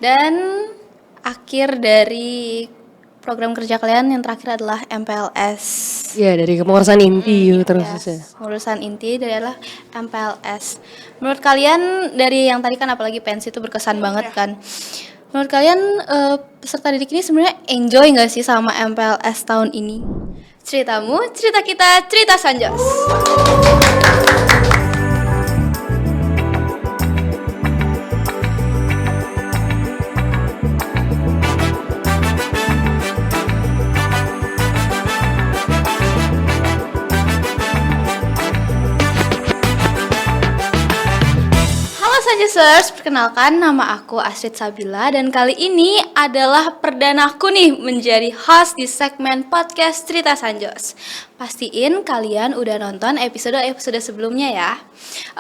Dan akhir dari program kerja kalian yang terakhir adalah MPLS. Iya, dari kepengurusan inti terus ya. Pengurusan inti adalah MPLS. Menurut kalian dari yang tadi kan apalagi pensi itu berkesan banget kan. Menurut kalian peserta didik ini sebenarnya enjoy nggak sih sama MPLS tahun ini? Ceritamu, cerita kita, cerita Sanjos. Sanjosers, perkenalkan nama aku Astrid Sabila dan kali ini adalah perdanaku nih menjadi host di segmen podcast Cerita Sanjos. Pastiin kalian udah nonton episode-episode sebelumnya ya.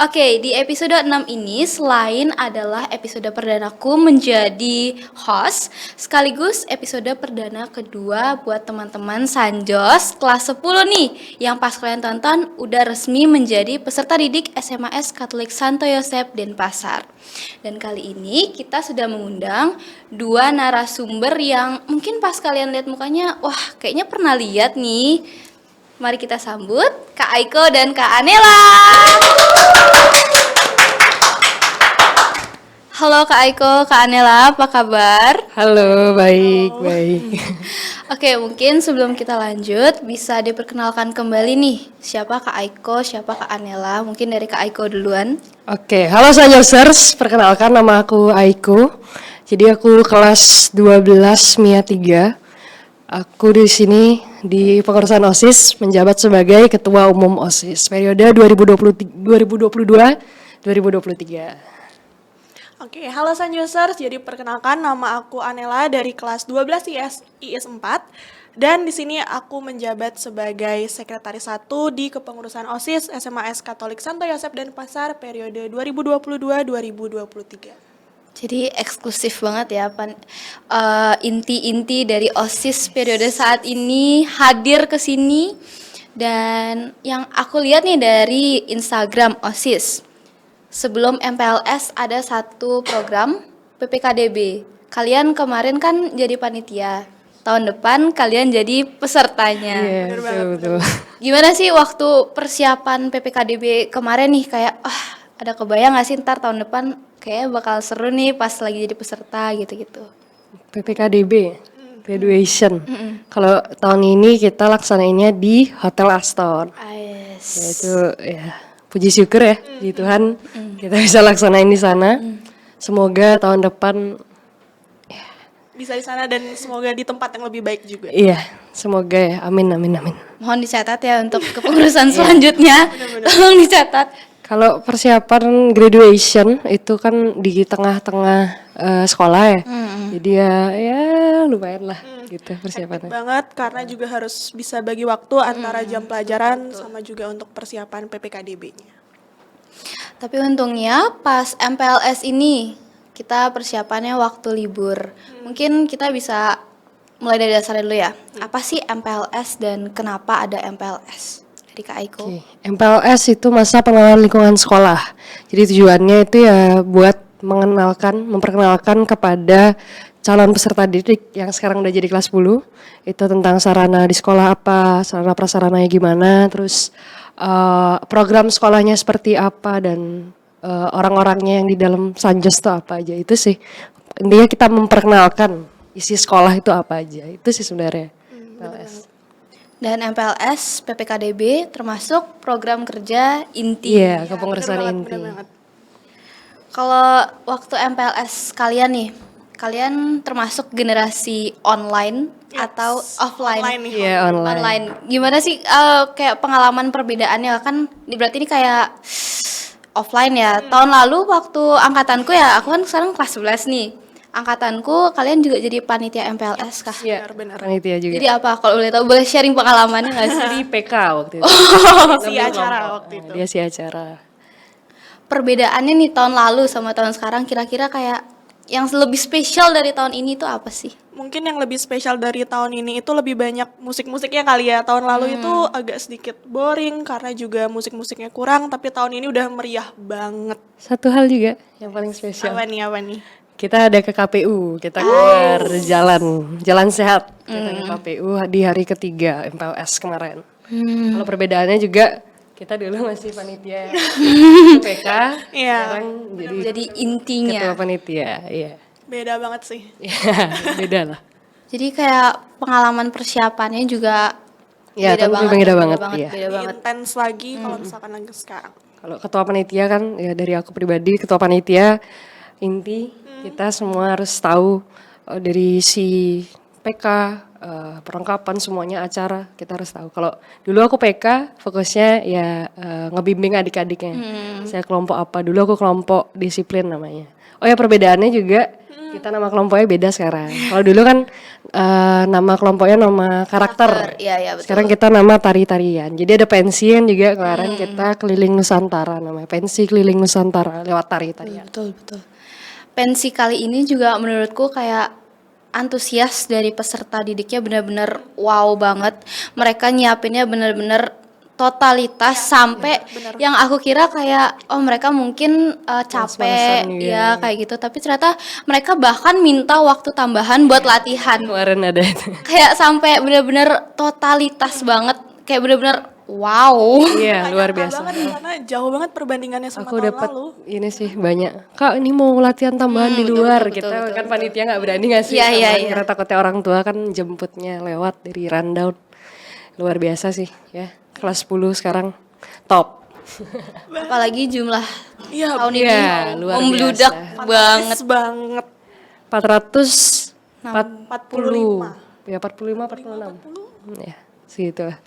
Oke, di episode 6 ini selain adalah episode perdanaku menjadi host, sekaligus episode perdana kedua buat teman-teman Sanjos kelas 10 nih yang pas kalian tonton udah resmi menjadi peserta didik SMAS Katolik Santo Yosep Denpasar. Dan kali ini kita sudah mengundang dua narasumber yang mungkin pas kalian lihat mukanya, wah kayaknya pernah lihat nih. Mari kita sambut Kak Aiko dan Kak Anela. Halo Kak Aiko, Kak Anela, apa kabar? Halo, baik. Oke, mungkin sebelum kita lanjut bisa diperkenalkan kembali nih. Siapa Kak Aiko, siapa Kak Anela? Mungkin dari Kak Aiko duluan. Oke, halo Sanjosers, perkenalkan nama aku Aiko. Jadi aku kelas 12 MIA 3. Aku di sini di pengurusan OSIS menjabat sebagai Ketua Umum OSIS periode 2022-2023. Oke, halo Sanjosers. Jadi perkenalkan nama aku Anela dari kelas 12 IS 4 dan di sini aku menjabat sebagai sekretaris 1 di kepengurusan OSIS SMAS Katolik Santo Yosep Denpasar periode 2022-2023. Jadi eksklusif banget ya, inti-inti dari OSIS periode saat ini hadir ke sini. Dan yang aku lihat nih dari Instagram OSIS, sebelum MPLS ada satu program PPKDB. Kalian kemarin kan jadi panitia, tahun depan kalian jadi pesertanya. Iya, betul. Gimana sih waktu persiapan PPKDB kemarin nih, kayak ada kebayang gak sih ntar tahun depan kayak bakal seru nih pas lagi jadi peserta gitu-gitu. PPKDB, graduation. Kalau tahun ini kita laksanainnya di Hotel Astor. Yaitu ya puji syukur ya di Tuhan kita bisa laksanain di sana. Semoga tahun depan bisa di sana dan semoga di tempat yang lebih baik juga. Iya, semoga ya. Amin. Mohon dicatat ya untuk kepengurusan selanjutnya. Tolong dicatat. Kalau persiapan graduation itu kan di tengah-tengah sekolah ya. Jadi ya lumayan lah gitu persiapannya. Banget karena juga harus bisa bagi waktu antara jam pelajaran sama juga untuk persiapan PPKDB-nya. Tapi untungnya pas MPLS ini kita persiapannya waktu libur. Mungkin kita bisa mulai dari dasarnya dulu ya. Apa sih MPLS dan kenapa ada MPLS? Dari Kak Aiko. MPLS itu masa pengenalan lingkungan sekolah. Jadi tujuannya itu ya buat memperkenalkan kepada calon peserta didik yang sekarang udah jadi kelas 10. Itu tentang sarana di sekolah apa, sarana prasarananya gimana, terus program sekolahnya seperti apa dan orang-orangnya yang di dalam Sanjos itu apa aja. Itu sih intinya kita memperkenalkan isi sekolah itu apa aja. Itu sih sebenarnya MPLS. Dan MPLS, PPKDB termasuk program kerja inti. Iya, kepengurusan inti. Kalau waktu MPLS kalian nih, kalian termasuk generasi online atau offline? Iya, Online. Gimana sih kayak pengalaman perbedaannya? Kan berarti ini kayak offline ya. Tahun lalu waktu angkatanku ya, aku kan sekarang kelas 11 nih. Angkatanku kalian juga jadi panitia MPLS kah? Iya, benar. Panitia juga. Jadi apa? Kalau boleh tahu, boleh sharing pengalamannya nggak sih? Di PK waktu itu. Si acara waktu itu. Dia si acara. Perbedaannya nih tahun lalu sama tahun sekarang kira-kira kayak yang lebih spesial dari tahun ini tuh apa sih? Mungkin yang lebih spesial dari tahun ini itu lebih banyak musik-musiknya kali ya. Tahun lalu itu agak sedikit boring karena juga musik-musiknya kurang, tapi tahun ini udah meriah banget. Satu hal juga yang paling spesial. Apa nih? kita ada ke KPU, kita keluar jalan sehat kita ke KPU di hari ketiga MPLS kemarin. Kalau perbedaannya juga kita dulu masih panitia PK, Iya. sekarang Jadi intinya. ketua panitia, iya. Beda banget sih. Ya, beda lah. Jadi kayak pengalaman persiapannya juga Ya, beda tentu banget, beda ya, banget, iya. beda banget. Intens lagi kalau misalkan lagi sekarang. Kalau ketua panitia kan ya dari aku pribadi ketua panitia inti kita semua harus tahu dari si PK perlengkapan semuanya acara kita harus tahu. Kalau dulu aku PK fokusnya ya ngebimbing adik-adiknya. Saya kelompok apa? Dulu aku kelompok disiplin namanya. Oh ya perbedaannya juga kita nama kelompoknya beda sekarang. Kalau dulu kan nama kelompoknya nama karakter. Iya, iya betul. Sekarang kita nama tari-tarian. Jadi ada pensian juga kemarin kita keliling Nusantara namanya. Pensi keliling Nusantara lewat tari-tarian. Betul, betul. Pensi kali ini juga menurutku kayak antusias dari peserta didiknya benar-benar wow banget. Mereka nyiapinnya benar-benar totalitas sampai yang aku kira kayak mereka mungkin capek Males-malesan, ya kayak gitu, tapi ternyata mereka bahkan minta waktu tambahan buat latihan. Kemarin ada itu. Kayak sampai benar-benar totalitas banget, kayak benar-benar wow. Iya, luar Nyangka biasa. banget karena jauh banget perbandingannya sama Aku tahun dapat lalu. ini sih banyak. Kak, ini mau latihan tambahan di luar. Kita kan panitia nggak berani ngasih Iya, iya, tambahan iya. karena takutnya orang tua kan jemputnya lewat dari rundown. Luar biasa sih ya. Kelas 10 sekarang top. Apalagi jumlah Iya, tahun ini Iya, luar membludak biasa. banget. banget. 440. Ya 45 46. Ya, segitu lah.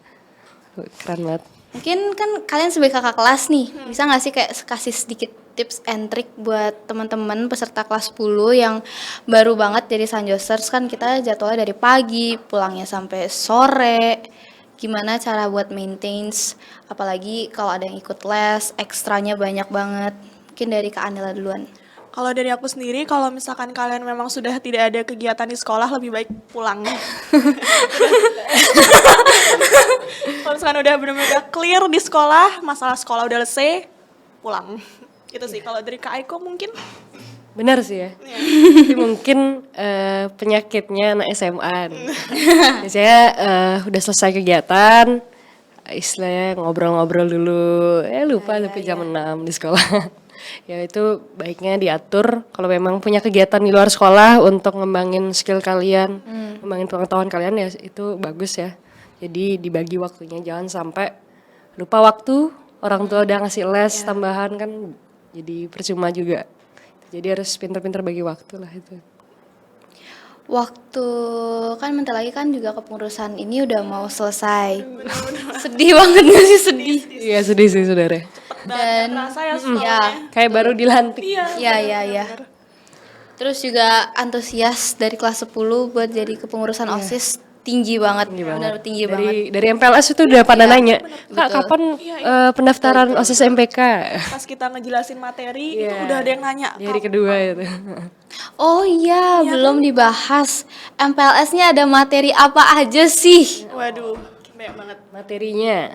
Keren banget. Mungkin kan kalian sebagai kakak kelas nih, bisa nggak sih kayak kasih sedikit tips and trick buat teman-teman peserta kelas 10 yang baru banget jadi Sanjosers, kan kita jadwalnya dari pagi, pulangnya sampai sore. Gimana cara buat maintains, apalagi kalau ada yang ikut les, ekstranya banyak banget. Mungkin dari Kak Anila duluan. Kalau dari aku sendiri, kalau misalkan kalian memang sudah tidak ada kegiatan di sekolah, lebih baik pulang. Kalau misalkan udah benar-benar clear di sekolah, masalah sekolah udah selesai, pulang. Itu sih kalau dari Kak Aiko mungkin. Benar sih ya. Tapi mungkin penyakitnya anak SMA. Biasanya udah selesai kegiatan, istilahnya ngobrol-ngobrol dulu. Lupa tapi jam 6 di sekolah. Ya itu baiknya diatur kalau memang punya kegiatan di luar sekolah untuk ngembangin skill kalian, ngembangin pengetahuan kalian ya itu bagus ya. Jadi dibagi waktunya, jangan sampai lupa waktu, orang tua udah ngasih les tambahan kan jadi percuma juga. Jadi harus pintar-pintar bagi waktu lah itu. Waktu kan bentar lagi kan juga kepengurusan ini udah mau selesai. Sedih banget gak sih, sedih. Iya sedih sih saudara. Dan Terasa ya ya, sekolahnya. Kayak baru dilantik. ya. Terus juga antusias dari kelas 10 buat jadi kepengurusan OSIS tinggi banget, benar tinggi banget. Dari MPLS itu udah pada nanya, Kak kapan pendaftaran OSIS MPK? Pas kita ngejelasin materi, itu udah ada yang nanya. Di hari kedua itu. Oh iya, belum dibahas. MPLS-nya ada materi apa aja sih? Waduh, banyak banget. Materinya,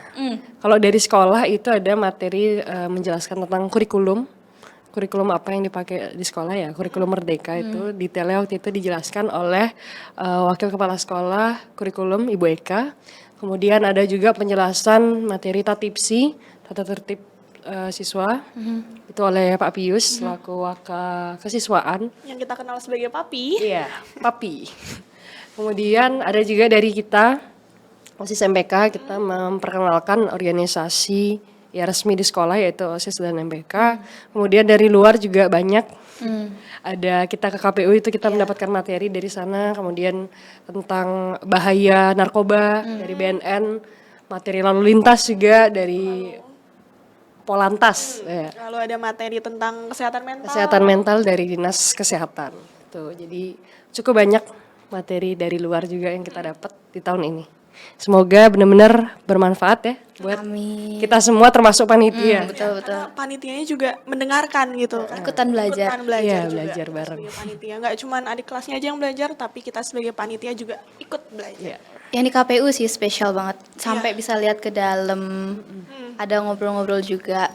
kalau dari sekolah itu ada materi menjelaskan tentang kurikulum apa yang dipakai di sekolah ya, kurikulum Merdeka itu detailnya waktu itu dijelaskan oleh Wakil Kepala Sekolah Kurikulum Ibu Eka. Kemudian ada juga penjelasan materi tatipsi, tata tertib siswa, itu oleh Pak Pius selaku Waka Kesiswaan. Yang kita kenal sebagai Papi. Iya, Papi. Kemudian ada juga dari kita, OSIS MPK, kita memperkenalkan organisasi ya resmi di sekolah yaitu OSIS dan MPK. Kemudian dari luar juga banyak. Ada kita ke KPU itu kita mendapatkan materi dari sana. Kemudian tentang bahaya narkoba dari BNN, materi lalu lintas juga dari Polantas. Ya. Lalu ada materi tentang kesehatan mental. Kesehatan mental dari Dinas Kesehatan. Tuh, jadi cukup banyak materi dari luar juga yang kita dapat di tahun ini. Semoga benar-benar bermanfaat ya buat kita semua termasuk panitia. Betul. Karena panitianya juga mendengarkan gitu kan. Ikutan belajar. Ikutan belajar Iya, juga. belajar bareng. Sebagai panitia, nggak cuma adik kelasnya aja yang belajar, tapi kita sebagai panitia juga ikut belajar. Iya. Yang di KPU sih spesial banget, sampai bisa lihat ke dalam, ada ngobrol-ngobrol juga.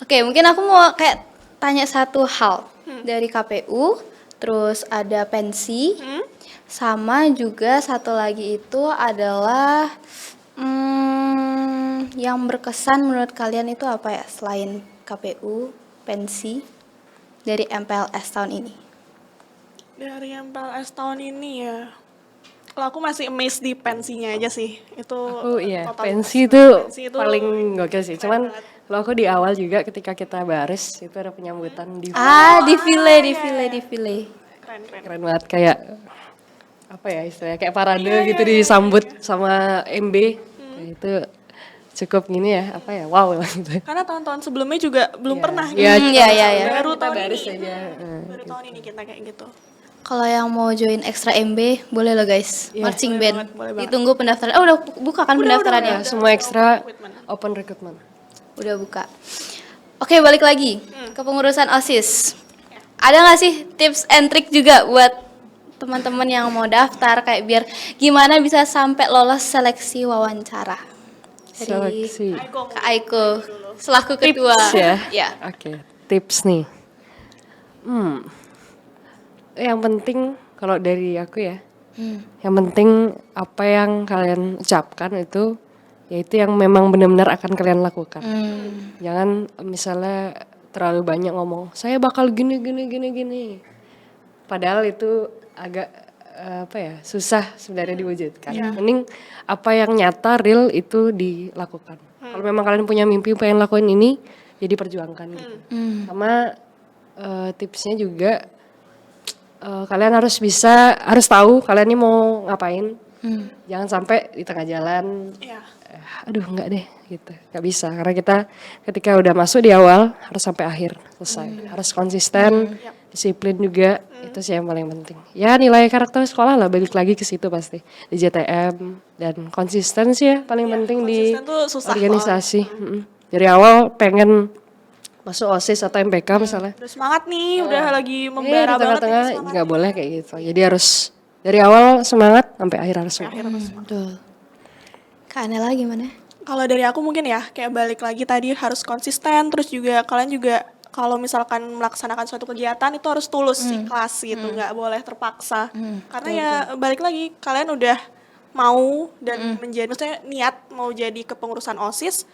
Oke, mungkin aku mau kayak tanya satu hal dari KPU. terus ada pensi, sama juga satu lagi itu adalah yang berkesan menurut kalian itu apa ya selain KPU, pensi dari MPLS tahun ini? Dari MPLS tahun ini ya. Kalau aku masih amazed di pensinya aja sih. Itu Oh iya, totalitas. pensi itu Pensi itu paling gokil sih. Cuman banget. kalau aku di awal juga ketika kita baris itu ada penyambutan di Di file. keren. keren banget kayak apa ya istilahnya kayak parade gitu disambut sama MB. Itu cukup gini ya, apa ya? Wow gitu. Karena tahun-tahun sebelumnya juga belum pernah. Iya, Iya. Baru kita tahun baris ini. aja. Baru tahun ini kita kayak gitu. Kalau yang mau join extra MB boleh loh guys, marching band. boleh banget. Ditunggu pendaftaran. Oh udah buka kan pendaftarannya? Ya, semua ekstra open recruitment. Udah buka. Oke, balik lagi ke pengurusan OSIS. Ada nggak sih tips and trick juga buat teman-teman yang mau daftar kayak biar gimana bisa sampai lolos seleksi wawancara? Dari Seleksi. Kak Aiko selaku ketua. Tips ya. Ya. Oke, tips nih. Yang penting kalau dari aku ya, yang penting apa yang kalian ucapkan itu, yaitu yang memang benar-benar akan kalian lakukan. Jangan misalnya terlalu banyak ngomong, saya bakal gini. Padahal itu agak susah sebenarnya diwujudkan. Mending apa yang nyata, real itu dilakukan. Kalau memang kalian punya mimpi pengen lakuin ini, jadi perjuangkan gitu. Sama tipsnya juga kalian harus tahu kalian ini mau ngapain. Jangan sampai di tengah jalan, aduh enggak deh gitu, nggak bisa. Karena kita ketika udah masuk di awal harus sampai akhir selesai, harus konsisten, disiplin juga, itu sih yang paling penting. Ya nilai karakter sekolah lah balik lagi ke situ pasti di JTM dan konsisten sih ya paling penting di konsisten tuh susah organisasi. Dari awal pengen masuk OSIS atau MPK misalnya. Udah semangat nih, udah lagi Di membara banget. tengah-tengah nggak boleh kayak gitu. Jadi harus dari awal semangat sampai akhir harus semangat. Betul. Kak Anela gimana? Kalau dari aku mungkin ya, kayak balik lagi tadi harus konsisten, terus juga kalian juga kalau misalkan melaksanakan suatu kegiatan itu harus tulus, ikhlas gitu, nggak boleh terpaksa. Karena ya balik lagi, kalian udah mau dan maksudnya niat mau jadi kepengurusan OSIS,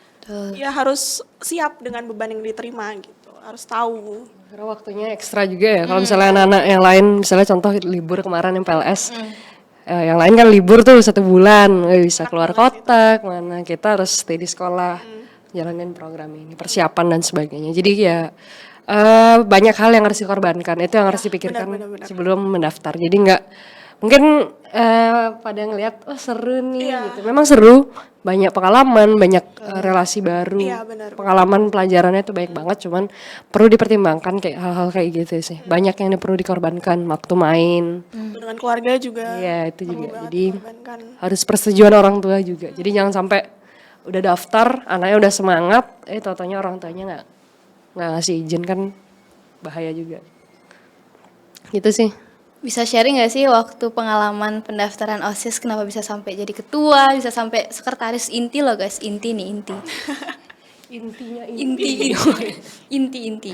ya harus siap dengan beban yang diterima gitu, harus tahu. Karena waktunya ekstra juga ya. Kalau misalnya anak-anak yang lain, misalnya contoh libur kemarin MPLS, yang lain kan libur tuh 1 bulan, bisa keluar kota, kemana. Kita harus stay di sekolah, jalanin program ini, persiapan dan sebagainya. Jadi ya banyak hal yang harus dikorbankan, itu yang harus dipikirkan sebelum mendaftar. Jadi nggak, mungkin pada ngelihat, oh seru nih gitu. Memang seru, banyak pengalaman, banyak relasi baru, pengalaman pelajarannya itu banyak banget. Cuman perlu dipertimbangkan kayak hal-hal kayak gitu sih. Banyak yang perlu dikorbankan, waktu main. Dengan keluarga juga. Iya itu juga. Jadi harus persetujuan orang tua juga. Jadi jangan sampai udah daftar, anaknya udah semangat, tau-taunya orang tuanya nggak ngasih izin, kan bahaya juga. Gitu sih. Bisa sharing gak sih waktu pengalaman pendaftaran OSIS kenapa bisa sampai jadi ketua, bisa sampai sekretaris inti loh guys, inti nih inti. Inti.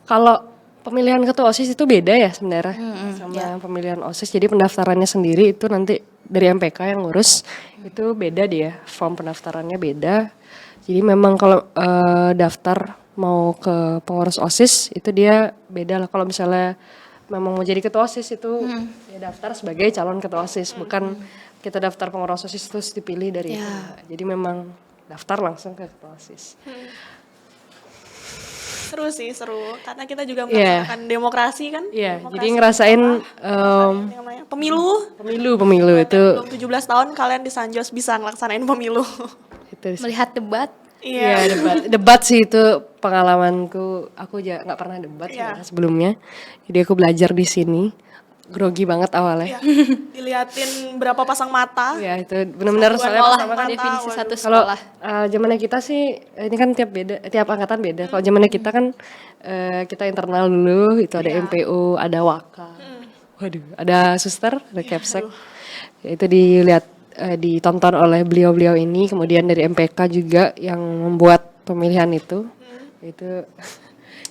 Kalau pemilihan ketua OSIS itu beda ya sebenarnya sama pemilihan OSIS. Jadi pendaftarannya sendiri itu nanti dari MPK yang ngurus, itu beda dia, form pendaftarannya beda. Jadi memang kalau daftar mau ke pengurus OSIS itu dia beda lah. Kalau misalnya memang mau jadi ketua OSIS itu ya daftar sebagai calon ketua OSIS, bukan kita daftar pengurus OSIS terus dipilih dari itu. Jadi memang daftar langsung ke ketua OSIS. Seru sih, seru. Karena kita juga melaksanakan demokrasi kan. Iya, jadi ngerasain pemilu itu. Belum 17 tahun kalian di Sanjos bisa ngelaksanain pemilu. Itu melihat debat. Iya, debat sih itu pengalamanku. Aku nggak pernah debat sebelumnya. Jadi aku belajar di sini. Grogi banget awalnya. Diliatin berapa pasang mata. Iya, itu benar-benar soalnya pertama kan definisi satu kalau sekolah. zamannya kita sih ini kan tiap angkatan beda. Kalau zamannya kita kan kita internal dulu, itu ada MPO, ada Waka. Waduh, ada suster, ada Kepsek. Ya, itu ditonton oleh beliau-beliau ini, kemudian dari MPK juga yang membuat pemilihan itu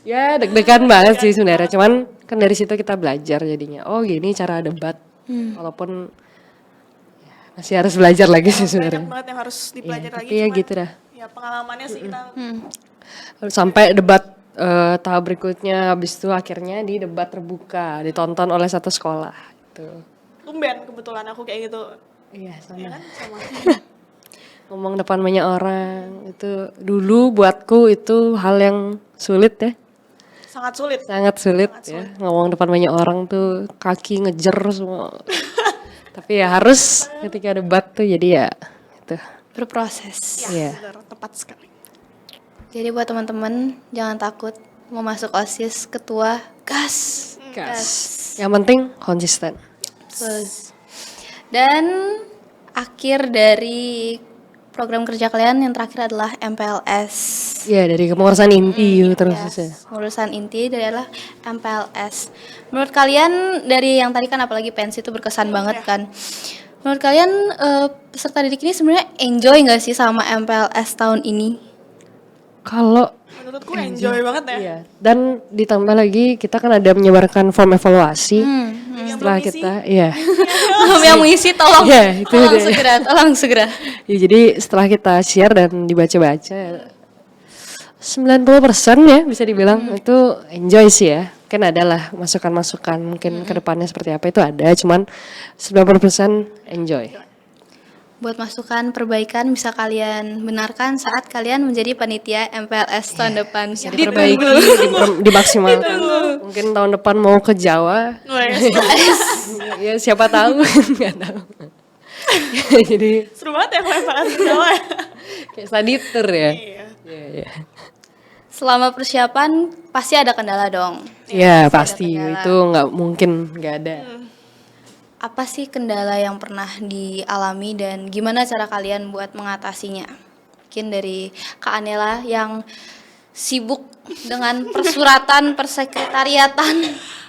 Ya deg-degan banget sih sebenarnya, cuman kan dari situ kita belajar jadinya. Oh gini cara debat, walaupun ya, masih harus belajar lagi sih Banyak sebenarnya. banget yang harus dipelajari lagi, Tapi ya cuman gitu dah. ya pengalamannya sih kita Sampai debat tahap berikutnya, habis itu akhirnya di debat terbuka, ditonton oleh satu sekolah. Gitu. tumben kebetulan aku kayak gitu. Iya sama. Ya kan? Sama. Ngomong depan banyak orang itu dulu buatku itu hal yang sulit ya. Sangat sulit. Sangat sulit ya, ngomong depan banyak orang tuh kaki ngejer semua. Tapi ya harus ketika debat tuh jadi ya itu. Berproses. Iya. Benar, tepat sekali. Jadi buat teman-teman jangan takut mau masuk OSIS, ketua, gas. Gas. Yang penting konsisten. Dan akhir dari program kerja kalian yang terakhir adalah MPLS. Iya, dari kepengurusan inti terus ya. Urusan inti adalah MPLS. Menurut kalian dari yang tadi kan apalagi pensi itu berkesan banget kan. Menurut kalian peserta didik ini sebenarnya enjoy nggak sih sama MPLS tahun ini? Kalau Menurutku enjoy banget ya. iya, dan ditambah lagi kita kan ada menyebarkan form evaluasi setelah belum isi. kita, iya. Belum yang mengisi tolong, Iya, itu tolong dia. segera, tolong segera. Ya, jadi setelah kita share dan dibaca-baca 90% ya bisa dibilang itu enjoy sih ya. Kan ada lah masukan-masukan mungkin ke depannya seperti apa itu ada, cuman 90% enjoy. Buat masukan perbaikan bisa kalian benarkan saat kalian menjadi panitia MPLS tahun depan. Diperbaiki, dimaksimalkan. Mungkin tahun depan mau ke Jawa. Ya siapa tahu, nggak tahu. Jadi Seru banget ya kalau MPLS di Jawa ya. kayak study tour ya. Iya. Iya. Selama persiapan pasti ada kendala dong. Ya pasti kendala. itu nggak mungkin nggak ada. Apa sih kendala yang pernah dialami dan gimana cara kalian buat mengatasinya? Mungkin dari Kak Anela yang sibuk dengan persuratan, persekretariatan.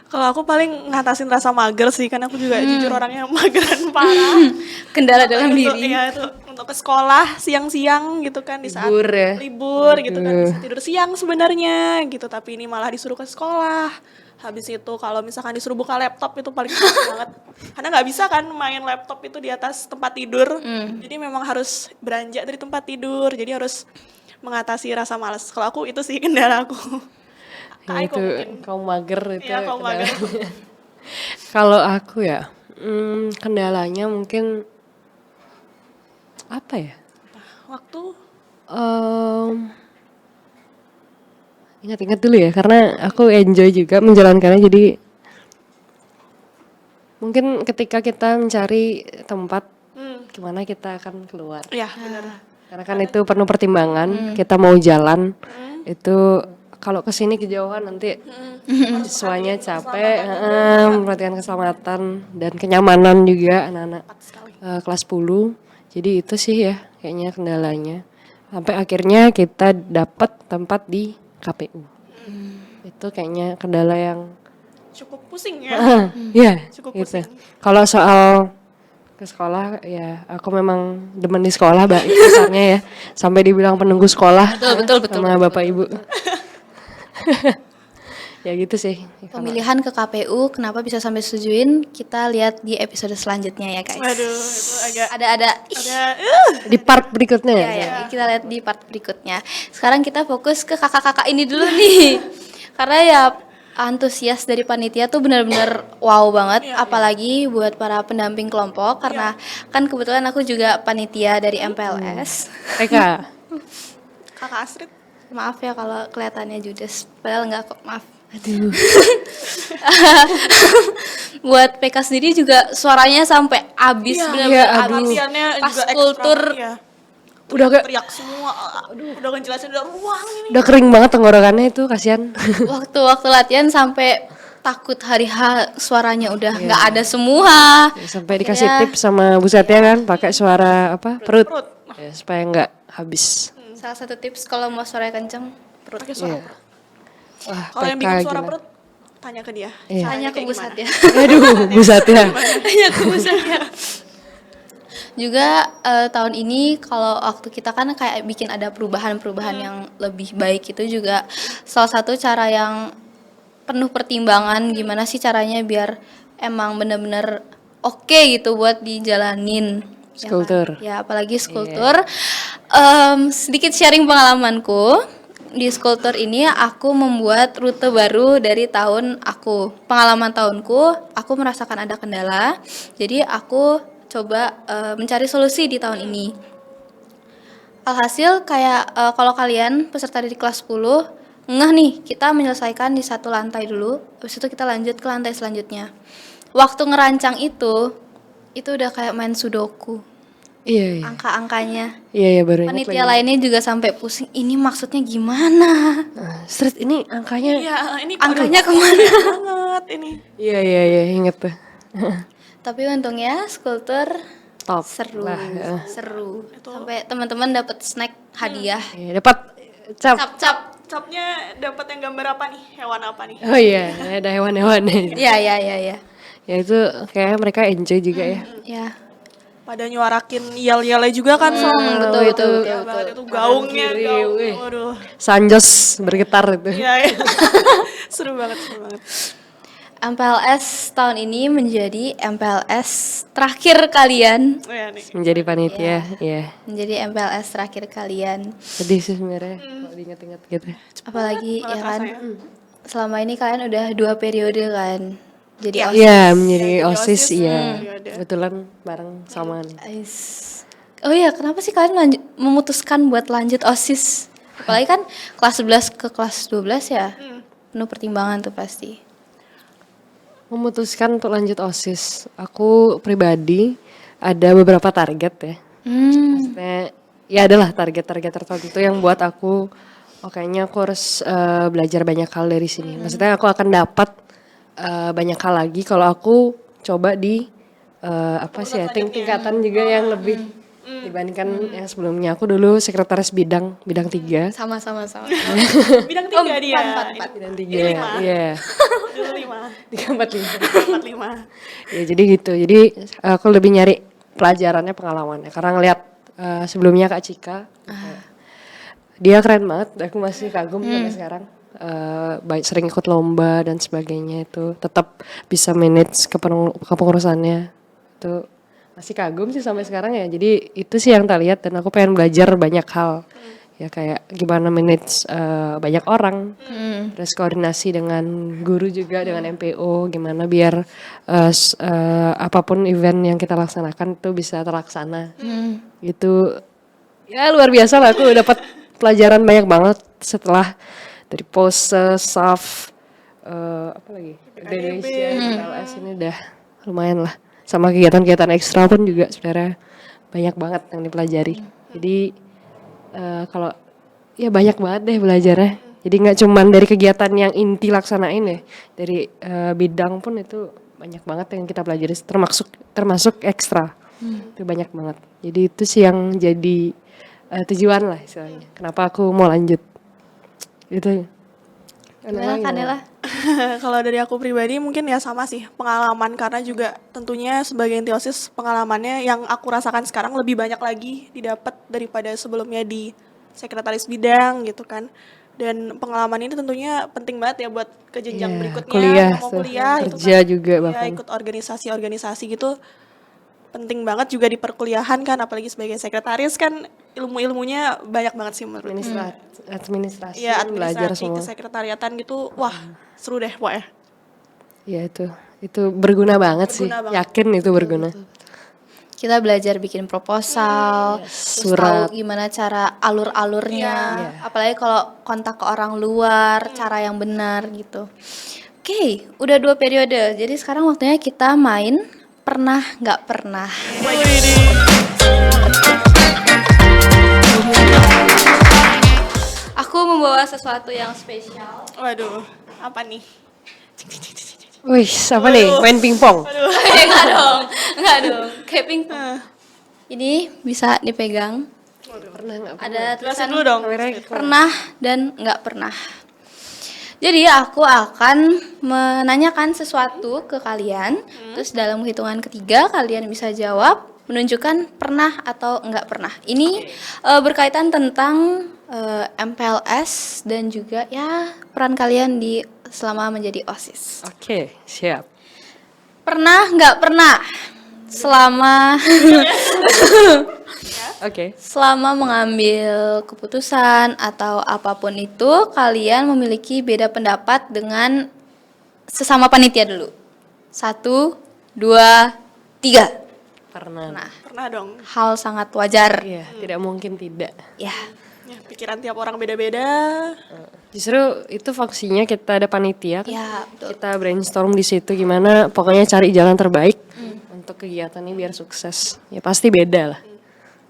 Kalau aku paling ngatasin rasa mager sih, karena aku juga jujur orangnya mageran parah. Kendala dalam Untuk- diri. Iya, itu untuk ke sekolah siang-siang gitu kan, di saat Libur ya. libur gitu kan, bisa tidur siang sebenarnya gitu, tapi ini malah disuruh ke sekolah. Habis itu kalau misalkan disuruh buka laptop itu paling males banget, karena nggak bisa kan main laptop itu di atas tempat tidur. Jadi memang harus beranjak dari tempat tidur, jadi harus mengatasi rasa malas. Kalau aku itu sih kendala aku. Ya, itu kaum mager itu. Iya, kaum mager. Kalau aku ya, kendalanya mungkin apa ya? Waktu Ingat-ingat dulu ya, karena aku enjoy juga menjalankannya. Jadi mungkin ketika kita mencari tempat, gimana kita akan keluar. ya benar. Karena kan itu penuh pertimbangan. Kita mau jalan, itu kalau kesini kejauhan nanti siswanya capek, memperhatikan keselamatan dan kenyamanan juga anak-anak kelas 10. Jadi itu sih ya kayaknya kendalanya. Sampai akhirnya kita dapat tempat di KPU. Itu kayaknya kendala yang Cukup pusing ya. ya Cukup gitu. pusing. Kalau soal ke sekolah ya aku memang demen di sekolah baik besarnya ya. Sampai dibilang penunggu sekolah Betul. sama Bapak Ibu. Ya gitu sih. Pemilihan ke KPU kenapa bisa sampai setujuin? Kita lihat di episode selanjutnya ya guys. Waduh, itu agak Ada Di part berikutnya ya. ya, kita lihat di part berikutnya. Sekarang kita fokus ke kakak-kakak ini dulu nih. Karena ya antusias dari panitia tuh benar-benar wow banget, apalagi buat para pendamping kelompok karena kan kebetulan aku juga panitia dari MPLS. Mereka Kakak Astrid. Maaf ya kalau kelihatannya judes, padahal enggak kok, maaf. aduh. Buat PK sendiri juga suaranya sampai habis benar-benar iya, habis. aduh. Latihannya Pas juga ekstra kultur banget, ya. Udah kayak Teriak semua. Aduh, udah ngejelasin udah ruang ini. udah kering banget tenggorokannya itu kasihan. waktu latihan sampai takut hari H suaranya udah nggak ada semua. Sampai dikasih tips sama Bu Satya kan pakai suara apa? Perut. Ya, supaya nggak habis. Salah satu tips kalau mau suara kenceng perut. Pakai suara perut. Wah, Kalau yang PK bikin suara gila. perut, tanya ke dia. Iya. Tanya ke kayak pusat gimana? ya. Aduh, Bu Satya. Tanya ke pusat ya. Juga tahun ini kalau waktu kita kan kayak bikin ada perubahan-perubahan yang lebih baik, itu juga salah satu cara yang penuh pertimbangan gimana sih caranya biar emang bener-bener oke gitu buat dijalanin. Ya kan? Skulptur. Ya apalagi skulptur. Sedikit sharing pengalamanku. Di skulptur ini aku membuat rute baru dari tahun aku. Pengalaman tahunku, aku merasakan ada kendala. Jadi aku coba mencari solusi di tahun ini. Alhasil kayak kalau kalian peserta di kelas 10 ngeh nih, kita menyelesaikan di satu lantai dulu, habis itu kita lanjut ke lantai selanjutnya. Waktu ngerancang itu udah kayak main sudoku. Iya. Angka-angkanya. Iya baru ingat Panitia lagi. lainnya juga sampai pusing, ini maksudnya gimana? Street ini angkanya. Iya, ini Angkanya aduh, kemana? banget ini. Iya inget tuh. Tapi untungnya skulptur Top seru, lah. seru. Sampai teman-teman dapat snack hadiah. Iya, dapat cap. Cap-cap. Capnya dapat yang gambar apa nih? Hewan apa nih? Oh iya, ada hewan-hewan. Ya. Ya itu kayak mereka enjoy juga ya. Ya. Pada nyuarakin yel-yelnya juga kan soalnya. betul, itu, betul, ya betul. banget itu gaungnya, Kanan kiri, gaung. weh. Waduh. Sanjos bergetar itu. Iya, iya. Seru banget, seru banget. MPLS tahun ini menjadi MPLS terakhir kalian. Oh, ya, nih. menjadi panitia, ya. Menjadi MPLS terakhir kalian. Sedih sih sebenarnya kalau diingat-ingat gitu. Apalagi banget ya kan, rasanya. selama ini kalian udah 2 periode kan. Jadi OSIS. Iya, menjadi Ya, jadi OSIS, OSIS, iya. periode. Kebetulan bareng sama nih. Ais. Oh iya, kenapa sih kalian memutuskan buat lanjut OSIS? Apalagi kan kelas 11 ke kelas 12 ya. Penuh pertimbangan tuh pasti. Memutuskan untuk lanjut OSIS. Aku pribadi ada beberapa target ya. Maksudnya ya adalah target-target tertentu yang buat aku kayaknya aku harus belajar banyak hal dari sini. Maksudnya aku akan dapat banyak hal lagi kalau aku coba di tingkatan juga yang lebih dibandingkan yang sebelumnya. Aku dulu sekretaris bidang 3. Sama. Bidang 3 dia. empat. Bidang Ini 3. lima. Iya. Dulu 5. 45. Ya jadi gitu. Jadi aku lebih nyari pelajarannya, pengalamannya. Karena ngeliat sebelumnya Kak Cika, dia keren banget. Aku masih kagum sampai sekarang. Sering ikut lomba dan sebagainya itu. Tetap bisa manage kepengurusannya. Itu masih kagum sih sampai sekarang ya. Jadi itu sih yang tak lihat dan aku pengen belajar banyak hal. Ya kayak gimana manage banyak orang, terus koordinasi dengan guru juga, dengan MPO, gimana biar apapun event yang kita laksanakan itu bisa terlaksana. Gitu, ya luar biasa lah, aku dapat pelajaran banyak banget setelah dari pose, staff, apa lagi, Indonesia, LS ini udah lumayan lah. Sama kegiatan-kegiatan ekstra pun juga sebenarnya banyak banget yang dipelajari. Jadi kalau ya banyak banget deh belajarnya. Jadi nggak cuman dari kegiatan yang inti laksanain ya, dari bidang pun itu banyak banget yang kita pelajari, termasuk ekstra. Itu banyak banget. Jadi itu sih yang jadi tujuan lah istilahnya. Kenapa aku mau lanjut? Gitu. Gimana Kanela? Kalau dari aku pribadi mungkin ya sama sih pengalaman, karena juga tentunya sebagai inti OSIS pengalamannya yang aku rasakan sekarang lebih banyak lagi didapat daripada sebelumnya di sekretaris bidang gitu kan. Dan pengalaman ini tentunya penting banget ya buat ke jenjang berikutnya, kuliah, yang mau kuliah itu kerja kan. juga Ya, bahkan. ikut organisasi-organisasi gitu penting banget juga di perkuliahan kan, apalagi sebagai sekretaris kan ilmu-ilmunya banyak banget sih menurut. Administrasi, Iya, belajar administrasi, semua. kesekretariatan gitu, wah seru deh pokoknya. Ya itu berguna banget sih. Berguna banget. Yakin itu berguna. Kita belajar bikin proposal, terus surat. tahu gimana cara alur-alurnya, Iya. apalagi kalau kontak ke orang luar, cara yang benar gitu. Oke, udah 2 periode, jadi sekarang waktunya kita main pernah nggak pernah. Aku membawa sesuatu yang spesial. Waduh, apa nih? Wih, apa nih? Main pingpong. Enggak dong, kayak pingpong. Ini bisa dipegang. Pernah nggak? Ada Jelasin tulisan dulu dong. pernah dan nggak pernah. Jadi aku akan menanyakan sesuatu ke kalian, terus dalam hitungan ketiga kalian bisa jawab menunjukkan pernah atau enggak pernah. Ini berkaitan tentang MPLS dan juga ya peran kalian di selama menjadi OSIS. Oke, siap. Pernah nggak pernah selama Oke. selama mengambil keputusan atau apapun itu kalian memiliki beda pendapat dengan sesama panitia dulu. 1, 2, 3. Pernah. Nah, Pernah dong. hal sangat wajar. Iya, tidak mungkin tidak. Ya, Ya, pikiran tiap orang beda-beda. Justru itu fungsinya kita ada panitia kan. ya betul. Kita brainstorm di situ gimana pokoknya cari jalan terbaik untuk kegiatan ini biar sukses. Ya pasti beda lah.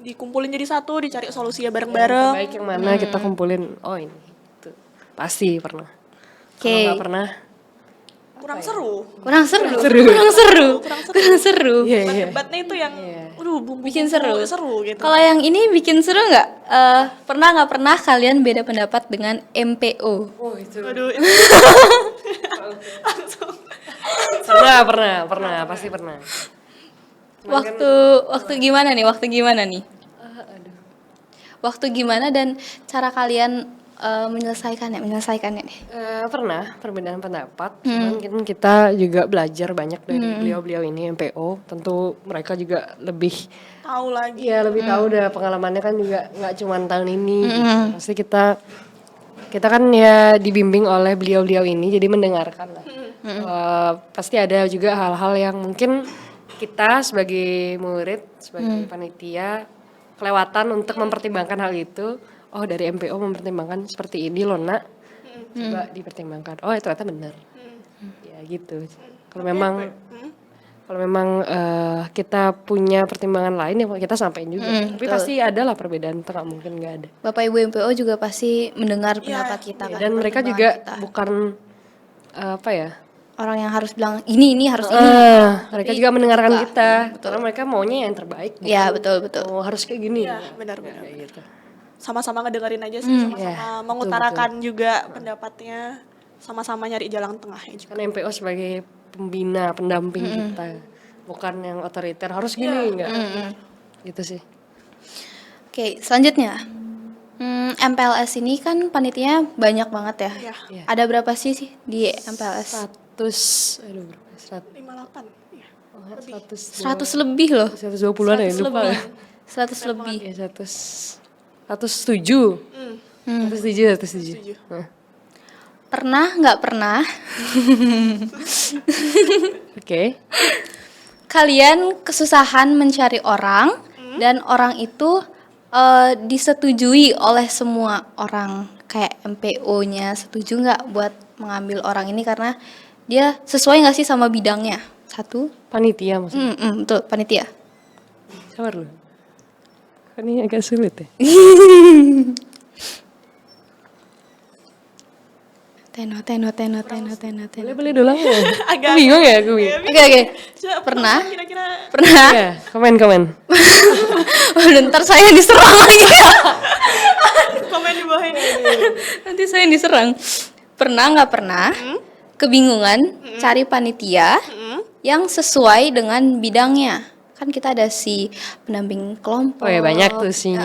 Dikumpulin jadi satu, dicari solusinya Yang bareng-bareng. terbaik yang mana kita kumpulin. Oh ini. Itu. Pasti pernah. Kalau Oke. nggak pernah. Kurang seru. Kurang seru. Kurang seru. Kurang seru. Iya iya. Debatnya itu yang, bumbu Bikin seru. seru gitu. Kalau yang ini bikin seru nggak? Pernah nggak pernah kalian beda pendapat dengan MPO? Oh itu. Waduh, itu langsung. Pernah, pasti pernah. Waktu gimana nih? Waktu gimana nih? Waktu gimana dan cara kalian menyelesaikannya nih? Pernah perbedaan pendapat, cuman kan kita juga belajar banyak dari beliau-beliau ini MPO. Tentu mereka juga lebih Tahu lagi. lebih tahu dah pengalamannya kan juga nggak cuma tahun ini. Gitu. Pasti kita kan ya dibimbing oleh beliau-beliau ini, jadi mendengarkan lah. Pasti ada juga hal-hal yang mungkin kita sebagai murid, sebagai panitia kelewatan untuk mempertimbangkan hal itu. Oh dari MPO mempertimbangkan seperti ini loh nak, coba dipertimbangkan. Oh ternyata benar. Ya gitu. Kalau memang kita punya pertimbangan lain ya kita sampaikan juga. Tapi pasti ada lah perbedaan, nggak mungkin nggak ada. Bapak Ibu MPO juga pasti mendengar pendapat kita kan. Dan mereka pertimbangan juga kita. bukan apa ya? Orang yang harus bilang ini harus ini. Mereka juga mendengarkan kita. Karena mereka maunya yang terbaik. Ya betul. Oh harus kayak gini. Iya, benar-benar. Kayak gitu. Sama-sama ngedengerin aja sih, sama-sama mengutarakan juga pendapatnya, sama-sama nyari jalan tengahnya juga. Kan MPO sebagai pembina, pendamping kita, bukan yang otoriter harus gini enggak. Gitu sih. Oke, selanjutnya. MPLS ini kan panitianya banyak banget ya. Iya. Ada berapa sih di MPLS? 100 58. Iya. 100 lebih loh. 120-an ya 100 lupa lebih. ya. 100 lebih. Ya 107. 107. Nah. Pernah nggak pernah Oke. kalian kesusahan mencari orang dan orang itu disetujui oleh semua orang, kayak MPO-nya setuju nggak buat mengambil orang ini karena dia sesuai nggak sih sama bidangnya? 1. Panitia maksudnya. Betul, panitia. Sabar lu. Kan ini agak sulit ya. Teno. Boleh dolang ya? Agak Bingung ya gue. Oke. Coba, Pernah? Kira-kira Pernah? Ya, komen. Waduh, ntar saya diserang lagi. komen di bawah ini. Nanti saya diserang. Pernah nggak pernah kebingungan cari panitia yang sesuai dengan bidangnya? Kan kita ada si pendamping kelompok. Oh ya banyak tuh sinya.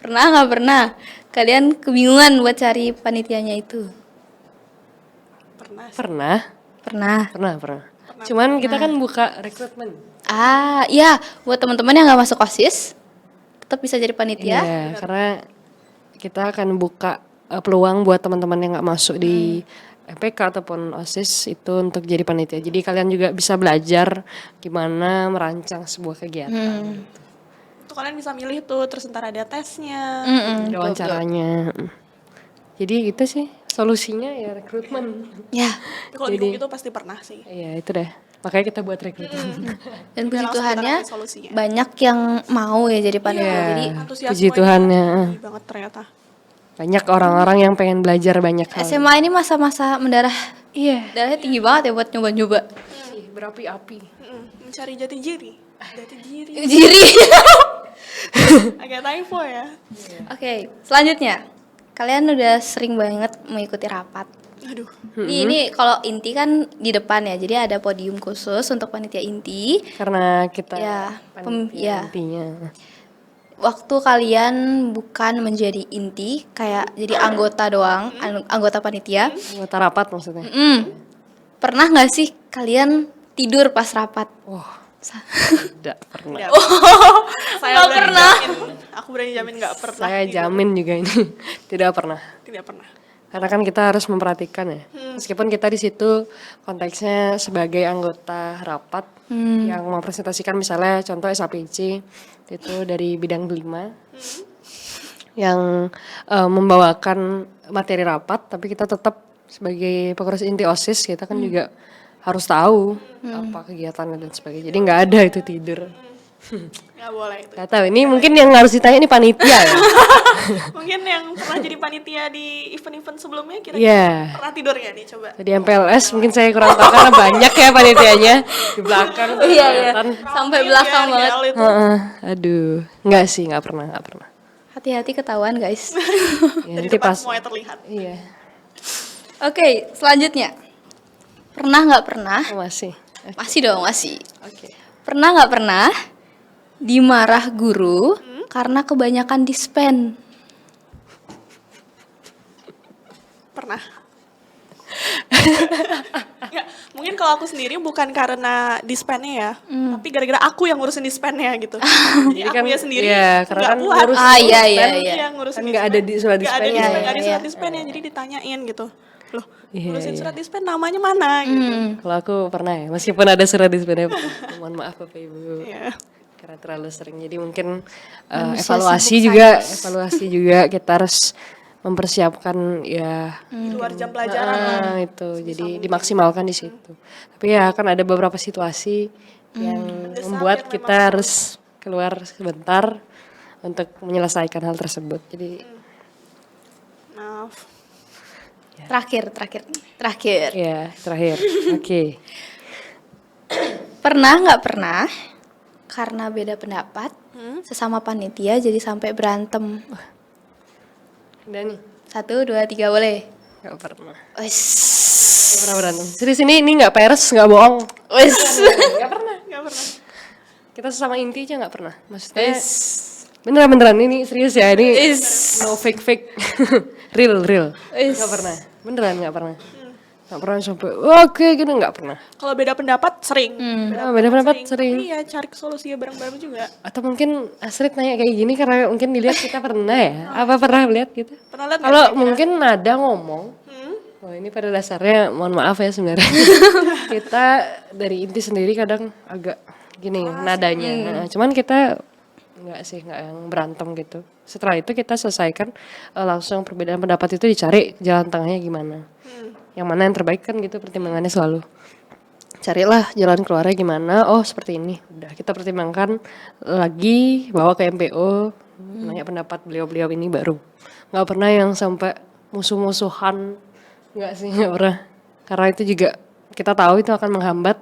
Pernah nggak pernah kalian kebingungan buat cari panitianya itu? Pernah. Pernah. Cuman kita kan buka rekrutmen. Iya, buat teman-teman yang nggak masuk OSIS tetap bisa jadi panitia. Iya, karena kita akan buka peluang buat teman-teman yang nggak masuk di MPK ataupun OSIS itu untuk jadi panitia. Jadi kalian juga bisa belajar gimana merancang sebuah kegiatan. Itu kalian bisa milih tuh, terus ntar ada tesnya. Ada wawancaranya. Jadi itu sih solusinya ya rekrutmen. Ya, Tapi kalau bingung itu pasti pernah sih. Iya itu deh. Makanya kita buat rekrutmen. dan Biar puji langsung Tuhannya kita dapat solusinya. banyak yang mau ya jadi panitia. Iya. Jadi Antusiasmenya Puji Tuhan ya. tinggi banget ternyata. Banyak orang-orang yang pengen belajar banyak hal. SMA ini masa-masa mendarah. Iya. Darahnya tinggi banget ya buat nyoba-nyoba. Berapi-api. Mencari jati diri. Jiri. Agak typo ya. Oke, selanjutnya. kalian udah sering banget mengikuti rapat. Aduh. Ini kalau inti kan di depan ya, jadi ada podium khusus untuk panitia inti. Karena kita Ya, panitia intinya. Waktu kalian bukan menjadi inti, kayak jadi anggota doang, anggota panitia. Anggota rapat maksudnya. Pernah nggak sih kalian tidur pas rapat? Wah, Sa- tidak pernah. Tidak. Saya Nggak berani pernah. jamin, aku berani jamin nggak pernah. Saya tidur. jamin juga ini tidak pernah. Tidak pernah. Karena kan kita harus memperhatikan ya. Meskipun kita di situ konteksnya sebagai anggota rapat yang mempresentasikan misalnya contoh SAPC itu dari bidang 5 yang membawakan materi rapat, tapi kita tetap sebagai pengurus inti OSIS kita kan juga harus tahu apa kegiatannya dan sebagainya. Jadi nggak ada itu tidur. Nggak boleh itu. Gak tahu ini mungkin yang harus ditanya ini panitia ya. Mungkin yang pernah jadi panitia di event-event sebelumnya kira-kira Iya. pernah tidur nggak nih coba? Di MPLS mungkin saya kurang tahu karena banyak ya panitianya di belakang. Iya, kelihatan. sampai belakang Iya, banget. Rial itu. Heeh, aduh, nggak sih, nggak pernah. Hati-hati ketahuan guys. Ya, Dari nanti depan pas, semuanya terlihat. iya, Oke, selanjutnya. Pernah nggak pernah? masih. Masih dong, masih. Oke. Pernah nggak pernah dimarah guru karena kebanyakan dispen? Pernah. Ya, mungkin kalau aku sendiri bukan karena dispennya ya, tapi gara-gara aku yang ngurusin dispennya gitu. Jadi Jadi kan, aku ya sendiri iya, karena nggak kan puas. ngurus iya, Dispen, iya. iya, ngurusin Kan nggak ada di surat Nggak ada dispennya. dispen, nggak ada Iya, surat iya. dispennya, jadi ditanyain gitu. Loh, Iya, ngurusin iya. surat dispen namanya mana gitu. Kalau aku pernah ya, meskipun ada surat di sebenarnya, mohon maaf Bapak Ibu. Iya. Karena terlalu sering. Jadi mungkin Manusia evaluasi sibuk juga kita harus mempersiapkan ya Di luar jam pelajaran lah. itu jadi dimaksimalkan di situ. Tapi ya kan ada beberapa situasi yang Mendesak membuat yang kita harus keluar sebentar untuk menyelesaikan hal tersebut. Jadi Maaf. Terakhir. ya terakhir. Oke. Pernah nggak pernah karena beda pendapat sesama panitia jadi sampai berantem? Udah nih. 1, 2, 3 boleh. Gak pernah. Wes. Gak pernah berantem. Serius ini nggak peres, nggak bohong. Wes. Gak pernah. Nggak pernah. Kita sesama inti aja nggak pernah. Maksudnya beneran ini serius ya ini no fake. real. Is. Nggak pernah. Beneran nggak pernah. Nggak pernah sampai oke gitu nggak pernah. Kalau beda pendapat sering. Beda pendapat sering. Tapi ya cari solusinya bareng-bareng juga. Atau mungkin Astrid nanya kayak gini karena mungkin dilihat kita pernah ya. Apa pernah lihat gitu? Pernah lihat nggak Kalau kira-kira? mungkin nada ngomong. Oh ini pada dasarnya mohon maaf ya sebenarnya. Kita dari inti sendiri kadang agak gini nadanya. Nah, cuman kita nggak yang berantem gitu. Setelah itu kita selesaikan langsung perbedaan pendapat itu dicari jalan tengahnya gimana. Yang mana yang terbaik kan gitu pertimbangannya selalu. Carilah jalan keluarnya gimana. Oh seperti ini. Udah kita pertimbangkan lagi bawa ke MPO. Nanya pendapat beliau-beliau ini baru. Nggak pernah yang sampai musuh-musuhan. Nggak sih nggak pernah. Karena itu juga kita tahu itu akan menghambat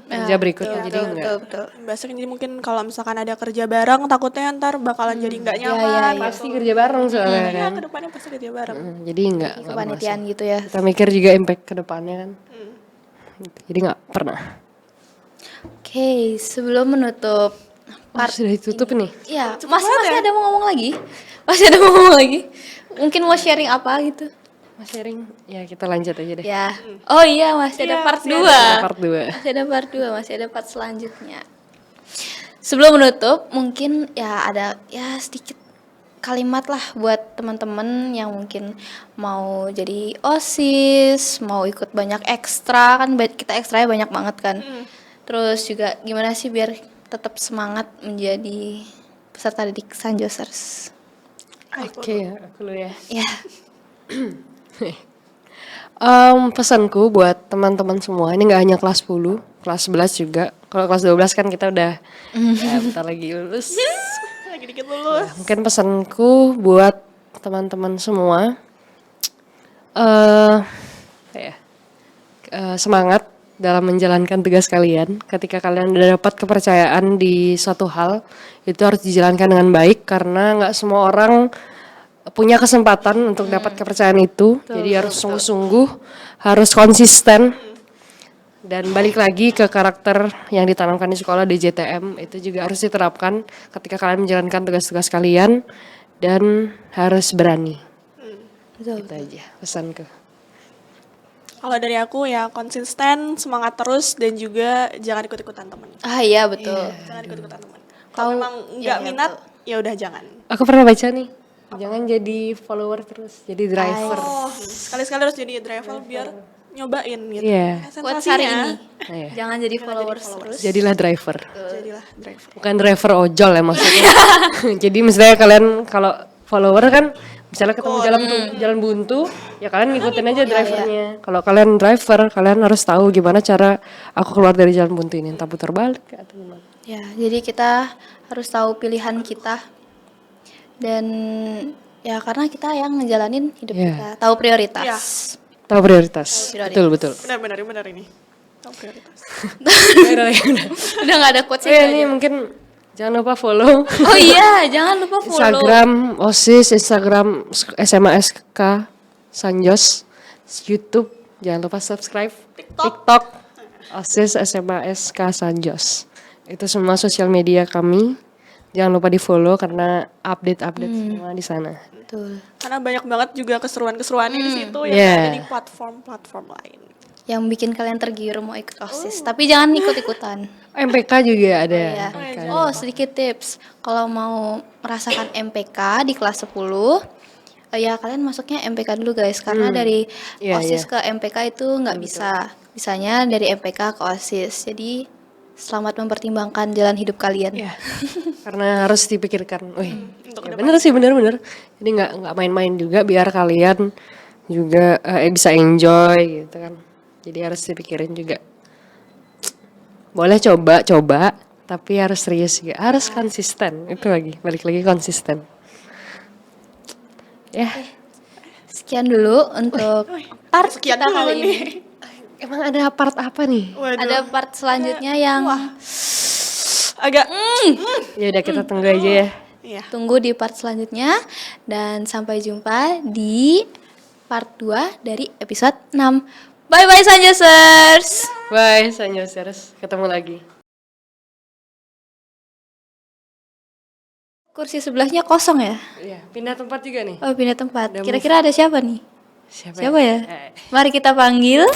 kerja berikutnya. Jadi enggak. Betul. Biasanya jadi mungkin kalau misalkan ada kerja bareng takutnya ntar bakalan jadi nggak nyaman. Pasti kerja bareng soalnya Iya, kan. ke depannya pasti kerja bareng. Jadi enggak Kepanitiaan gitu ya. kita mikir juga impact ke depannya kan. Jadi nggak pernah. Oke, sebelum menutup Sudah ditutup nih. ya, masih ada mau ngomong lagi? Masih ada mau ngomong lagi? Mungkin mau sharing apa gitu? Mas sharing, ya kita lanjut aja deh. Ya. Oh iya, masih ada Iya, part masih 2. Part 2. Masih ada part 2, masih ada part selanjutnya. Sebelum menutup, mungkin ya ada ya sedikit kalimat lah buat teman-teman yang mungkin mau jadi OSIS, mau ikut banyak ekstra kan kita ekstranya banyak banget kan. Terus juga gimana sih biar tetap semangat menjadi peserta didik Sanjosers. Oke, aku dulu ya. Ya. Pesanku buat teman-teman semua, ini nggak hanya kelas 10, kelas 11 juga. Kalau kelas 12 kan kita udah ya, bentar lagi lulus. Lagi dikit lulus. Mungkin pesanku buat teman-teman semua, semangat dalam menjalankan tugas kalian. Ketika kalian udah dapat kepercayaan di suatu hal, itu harus dijalankan dengan baik karena nggak semua orang punya kesempatan untuk dapat kepercayaan itu. Jadi harus sungguh-sungguh, harus konsisten. Dan balik lagi ke karakter yang ditanamkan di sekolah DJTM itu juga harus diterapkan ketika kalian menjalankan tugas-tugas kalian dan harus berani. Betul. Itu aja pesanku. Kalau dari aku ya konsisten, semangat terus dan juga jangan ikut-ikutan teman. Ah iya betul. Jangan ikut-ikutan teman. Tahu- Kalau memang nggak iya, minat, ya udah jangan. Aku pernah baca nih, jangan jadi follower terus, jadi driver. Oh, sekali-sekali harus jadi driver biar nyobain gitu. Iya. Quotes hari ini. Nah, ya. Jangan jadi followers terus. Jadilah driver. Jadilah driver. Bukan driver ojol ya maksudnya. Jadi misalnya kalian kalau follower kan misalnya ketemu jalan buntu, ya kalian ngikutin aja drivernya. Kalau kalian driver, kalian harus tahu gimana cara aku keluar dari jalan buntu ini, entah putar balik atau gimana. Ya, jadi kita harus tahu pilihan kita. Dan ya karena kita yang ngejalanin hidup Iya. kita, tahu prioritas. Iya. Tahu prioritas. Prioritas. Betul. Benar ini. Tahu prioritas. Udah gak ada quotes Oh ya, ini mungkin jangan lupa follow Oh iya, jangan lupa follow. Instagram OSIS, Instagram SMA SK Sanjos, YouTube, jangan lupa subscribe, TikTok OSIS SMA SK Sanjos. Itu semua sosial media kami. Jangan lupa di follow karena update-update semua di sana. Betul. Karena banyak banget juga keseruan-keseruannya di situ yang Yeah. nggak ada di platform-platform lain. Yang bikin kalian tergiur mau ikut OSIS, tapi jangan ikut-ikutan. MPK juga ada. Ya. MPK. Oh, sedikit tips. Kalau mau merasakan MPK di kelas 10, ya kalian masuknya MPK dulu guys, karena dari Iya, OSIS iya. ke MPK itu nggak bisa. Bisanya dari MPK ke OSIS. Jadi selamat mempertimbangkan jalan hidup kalian. Ya, karena harus dipikirkan. Wih, ya bener sih, bener. Jadi nggak main-main juga, biar kalian juga bisa enjoy gitu kan. Jadi harus dipikirin juga. Boleh coba, tapi harus serius juga, harus konsisten. Itu balik lagi konsisten. Ya, Sekian dulu untuk part sekian kita dulu kali nih. ini. emang ada part apa nih? Waduh. Ada part selanjutnya yang Agak Ya udah kita tunggu aja ya. iya. tunggu di part selanjutnya. Dan sampai jumpa di part 2 dari episode 6. Bye-bye Sanjosers! Bye, Sanjosers. Ketemu lagi. Kursi sebelahnya kosong ya? Iya, pindah tempat juga nih. Oh, pindah tempat. Ada Kira-kira ada siapa nih? Siapa Siapa ya? Eh. Mari kita panggil